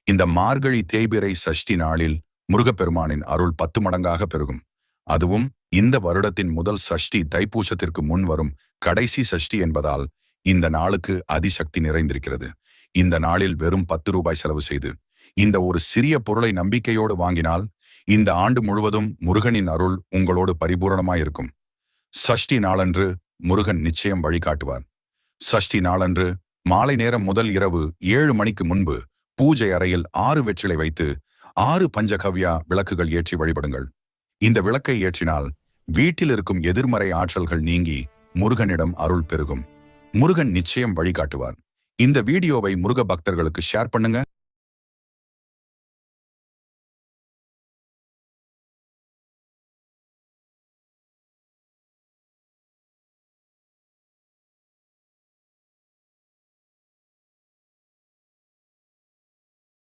இந்த மார்கழி தேய்பிறை சஷ்டி நாளில் முருகப்பெருமானின் அருள் 10 மடங்காக பெருகும். அதுவும் இந்த வருடத்தின் முதல் சஷ்டி தைப்பூசத்திற்கு முன் வரும் கடைசி சஷ்டி என்பதால் இந்த நாளுக்கு அதிசக்தி நிறைந்திருக்கிறது. இந்த நாளில் வெறும் 10 ரூபாய் செலவு செய்து இந்த ஒரு சிறிய பொருளை நம்பிக்கையோடு வாங்கினால் இந்த ஆண்டு முழுவதும் முருகனின் அருள் உங்களோடு பரிபூரணமாயிருக்கும். சஷ்டி நாளன்று முருகன் நிச்சயம் வழிகாட்டுவார். சஷ்டி நாளன்று மாலை நேரம் முதல் இரவு 7 மணிக்கு முன்பு பூஜை அறையில் 6 வெற்றிலை வைத்து 6 பஞ்சகவ்யா விளக்குகள் ஏற்றி வழிபடுங்கள். இந்த விளக்கை ஏற்றினால் வீட்டில் இருக்கும் எதிர்மறை ஆற்றல்கள் நீங்கி முருகனிடம் அருள் பெருகும். முருகன் நிச்சயம் வழிகாட்டுவார். இந்த வீடியோவை முருக பக்தர்களுக்கு ஷேர் பண்ணுங்க.